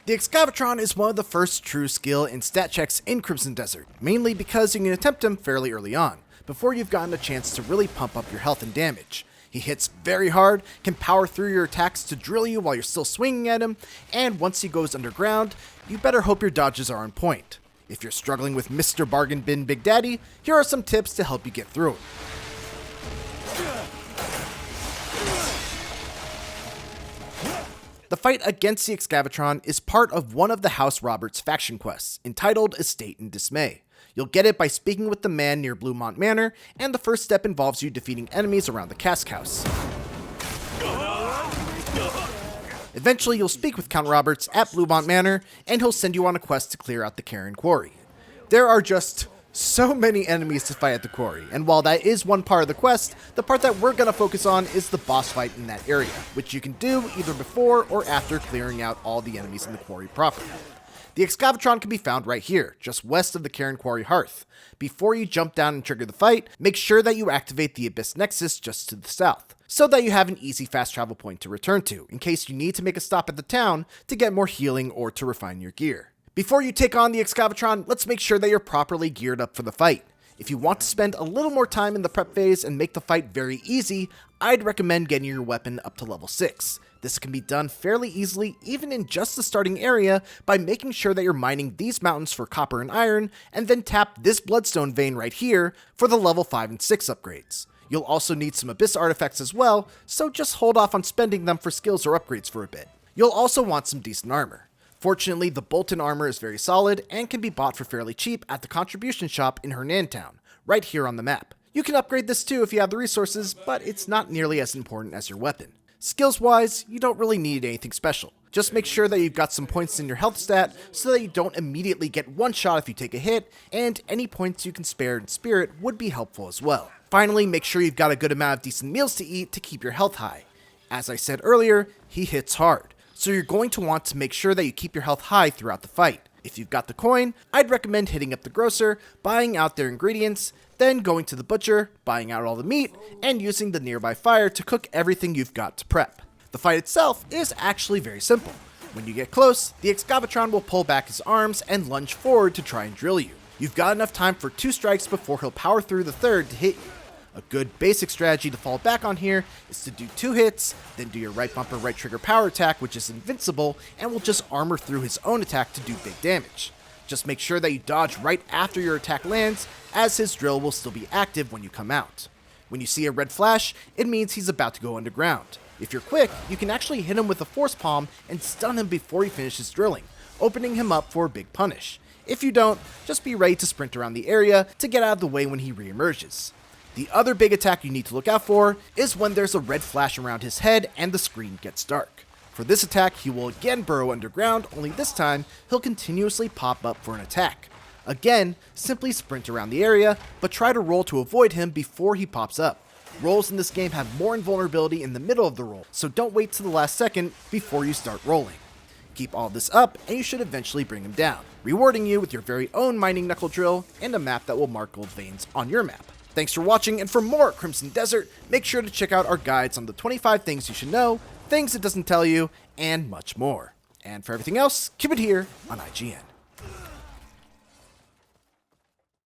The Excavatron is one of the first true skill and stat checks in Crimson Desert, mainly because you can attempt him fairly early on, before you've gotten a chance to really pump up your health and damage. He hits very hard, can power through your attacks to drill you while you're still swinging at him, and once he goes underground, you better hope your dodges are on point. If you're struggling with Mr. Bargain Bin Big Daddy, here are some tips to help you get through it. The fight against the Excavatron is part of one of the House Roberts faction quests, entitled Estate in Dismay. You'll get it by speaking with the man near Bluemont Manor, and the first step involves you defeating enemies around the cask house. Eventually, you'll speak with Count Roberts at Bluemont Manor, and he'll send you on a quest to clear out the Carrion Quarry. There are just so many enemies to fight at the quarry, and while that is one part of the quest, the part that we're going to focus on is the boss fight in that area, which you can do either before or after clearing out all the enemies in the quarry proper. The Excavatron can be found right here, just west of the Carrion Quarry hearth. Before you jump down and trigger the fight, make sure that you activate the Abyss Nexus just to the south, so that you have an easy fast travel point to return to, in case you need to make a stop at the town to get more healing or to refine your gear. Before you take on the Excavatron, let's make sure that you're properly geared up for the fight. If you want to spend a little more time in the prep phase and make the fight very easy, I'd recommend getting your weapon up to level 6. This can be done fairly easily even in just the starting area by making sure that you're mining these mountains for copper and iron, and then tap this bloodstone vein right here for the level 5 and 6 upgrades. You'll also need some Abyss artifacts as well, so just hold off on spending them for skills or upgrades for a bit. You'll also want some decent armor. Fortunately, the Bolton armor is very solid and can be bought for fairly cheap at the contribution shop in Hernantown, right here on the map. You can upgrade this too if you have the resources, but it's not nearly as important as your weapon. Skills-wise, you don't really need anything special. Just make sure that you've got some points in your health stat so that you don't immediately get one shot if you take a hit, and any points you can spare in spirit would be helpful as well. Finally, make sure you've got a good amount of decent meals to eat to keep your health high. As I said earlier, he hits hard, so you're going to want to make sure that you keep your health high throughout the fight. If you've got the coin, I'd recommend hitting up the grocer, buying out their ingredients, then going to the butcher, buying out all the meat, and using the nearby fire to cook everything you've got to prep. The fight itself is actually very simple. When you get close, the Excavatron will pull back his arms and lunge forward to try and drill you. You've got enough time for 2 strikes before he'll power through the third to hit you. A good basic strategy to fall back on here is to do 2 hits, then do your right bumper right trigger power attack, which is invincible and will just armor through his own attack to do big damage. Just make sure that you dodge right after your attack lands, as his drill will still be active when you come out. When you see a red flash, it means he's about to go underground. If you're quick, you can actually hit him with a force palm and stun him before he finishes drilling, opening him up for a big punish. If you don't, just be ready to sprint around the area to get out of the way when he re-emerges. The other big attack you need to look out for is when there's a red flash around his head and the screen gets dark. For this attack, he will again burrow underground, only this time, he'll continuously pop up for an attack. Again, simply sprint around the area, but try to roll to avoid him before he pops up. Rolls in this game have more invulnerability in the middle of the roll, so don't wait till the last second before you start rolling. Keep all this up, and you should eventually bring him down, rewarding you with your very own mining knuckle drill and a map that will mark gold veins on your map. Thanks for watching, and for more Crimson Desert, make sure to check out our guides on the 25 things you should know, things it doesn't tell you, and much more. And for everything else, keep it here on IGN.